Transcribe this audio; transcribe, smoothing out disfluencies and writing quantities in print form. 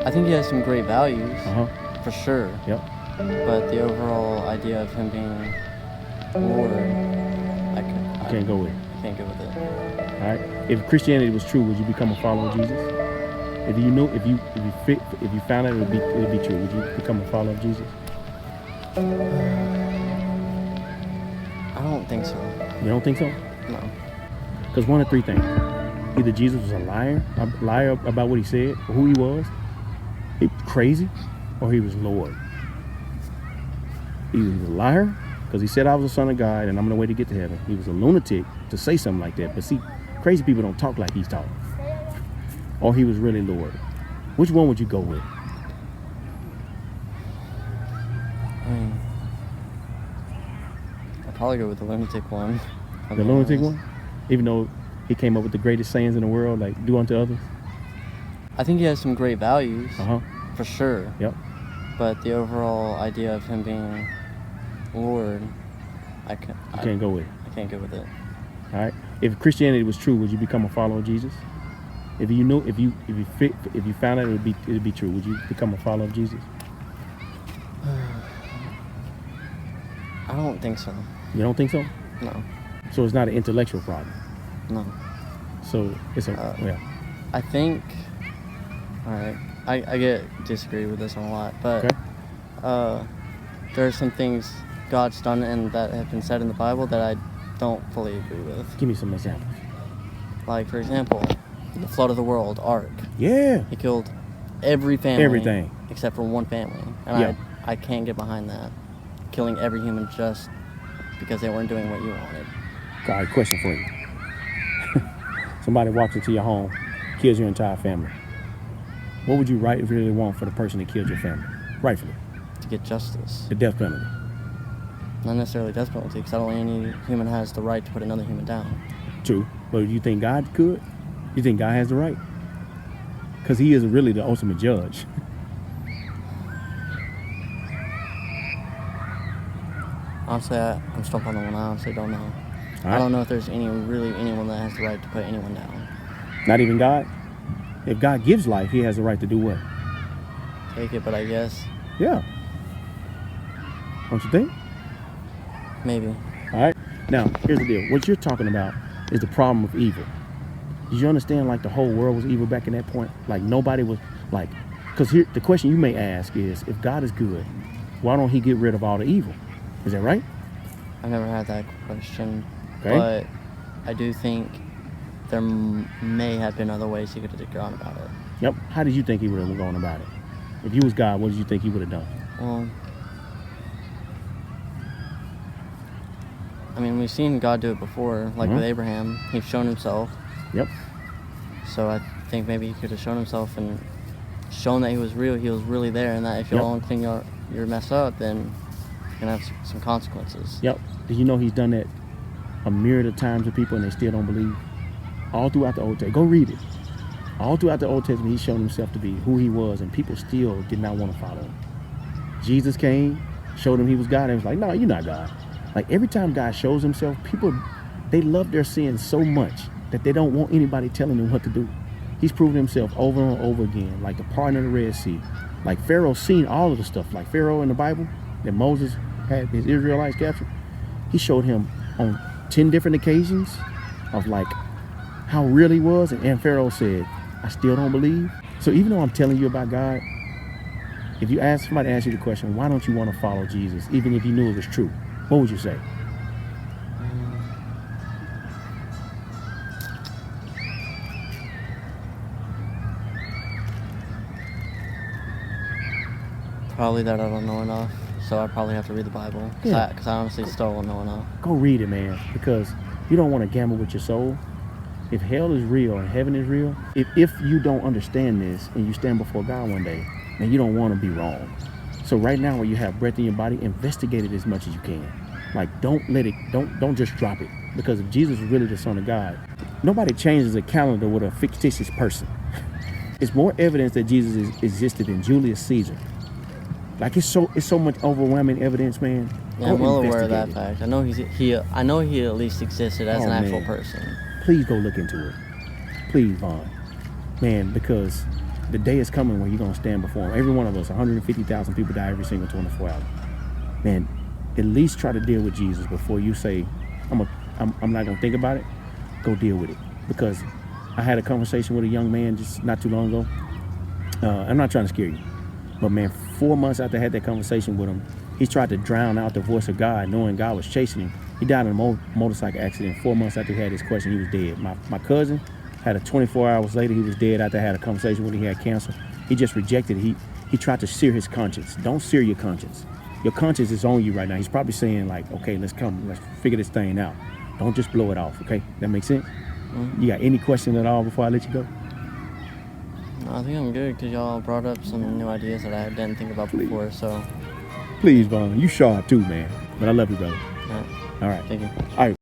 I think he has some great values, for sure. Yep. But the overall idea of him being Lord, I can't go with it. I can't go with it. All right. If Christianity was true, would you become a follower of Jesus? If you knew, if you found out it would be true, would you become a follower of Jesus? I don't think so. You don't think so? No. Because one of three things: either Jesus was a liar about what he said, or who he was, crazy, or he was Lord. Either he was a liar because he said I was the son of God and I'm on the way to get to heaven. He was a lunatic to say something like that. But see, crazy people don't talk like he's talking. Or he was really Lord. Which one would you go with? I'd probably go with the lunatic one. The lunatic one? Even though he came up with the greatest sayings in the world, like do unto others? I think he has some great values, Uh-huh. for sure. Yep. But the overall idea of him being Lord, I can't go with it. I can't go with it. All right. If Christianity was true, would you become a follower of Jesus? If you knew, if you found out it would be true, would you become a follower of Jesus? I don't think so. You don't think so? No. So it's not an intellectual problem. No. So it's a yeah. I think. All right. I disagree with this one a lot, but there are some things God's done and that have been said in the Bible that I don't fully agree with. Give me some examples. Like, for example, the flood of the world, Ark. Yeah. He killed every family. Everything. Except for one family. And I can't get behind that. Killing every human just because they weren't doing what you wanted. All right, question for you. Somebody walks into your home, kills your entire family. What would you really want for the person that killed your family? Rightfully. To get justice. The death penalty. Not necessarily death penalty, because I don't think any human has the right to put another human down. True. But you think God could? You think God has the right? Because he is really the ultimate judge. Honestly, I'm stumped on the one. I honestly don't know. Right. I don't know if there's anyone that has the right to put anyone down. Not even God? If God gives life, he has the right to do what? Take it, but I guess. Yeah. Don't you think? Maybe. All right. Now, here's the deal. What you're talking about is the problem of evil. Did you understand, like, the whole world was evil back in that point? Like, nobody was, like, because here, the question you may ask is, if God is good, why don't he get rid of all the evil? Is that right? I've never had that question. Okay. But I do think there may have been other ways he could have gone about it. Yep. How did you think he would have gone about it? If you was God, what did you think he would have done? Well, I mean, we've seen God do it before, like with Abraham. He's shown himself. Yep. So I think maybe he could have shown himself and shown that he was real. He was really there, and that if you don't think you're messed up, then you're gonna have some consequences. Yep. Did you know he's done that a myriad of times with people, and they still don't believe? All throughout the Old Testament. Go read it. All throughout the Old Testament, he's shown himself to be who he was, and people still did not want to follow him. Jesus came, showed him he was God, and was like, no, you're not God. Like, every time God shows himself, people, they love their sins so much that they don't want anybody telling them what to do. He's proven himself over and over again, like the parting of the Red Sea. Like, Pharaoh seen all of the stuff, like Pharaoh in the Bible that Moses had his Israelites captured. He showed him on 10 different occasions of, like, how real he was, and Pharaoh said, I still don't believe. So even though I'm telling you about God, if you ask somebody to ask you the question, why don't you want to follow Jesus, even if you knew it was true, what would you say? Probably that I don't know enough, so I probably have to read the Bible, because I honestly still don't know enough. Go read it, man, because you don't want to gamble with your soul. If hell is real and heaven is real, if you don't understand this and you stand before God one day, then you don't want to be wrong. So right now, when you have breath in your body, investigate it as much as you can. Like, don't just drop it. Because if Jesus is really the Son of God, nobody changes a calendar with a fictitious person. It's more evidence that Jesus existed than Julius Caesar. Like, it's so much overwhelming evidence, man. Yeah, I'm well aware of that fact. I know he at least existed as an actual person. Please go look into it. Please, Vaughn. Man, because the day is coming when you're going to stand before him. Every one of us, 150,000 people die every single 24 hours. Man, at least try to deal with Jesus before you say, I'm not going to think about it. Go deal with it. Because I had a conversation with a young man just not too long ago. I'm not trying to scare you. But man, 4 months after I had that conversation with him, he tried to drown out the voice of God, knowing God was chasing him. He died in a motorcycle accident. 4 months after he had this question, he was dead. My cousin had a 24 hours later, he was dead after I had a conversation with him. He had cancer. He just rejected it. He tried to sear his conscience. Don't sear your conscience. Your conscience is on you right now. He's probably saying like, okay, let's figure this thing out. Don't just blow it off, okay? That makes sense? Mm-hmm. You got any question at all before I let you go? No, I think I'm good because y'all brought up some new ideas that I didn't think about before, so. Please, Vaughn. You sharp too, man. But I love you, brother. All right. All right. Thank you. All right.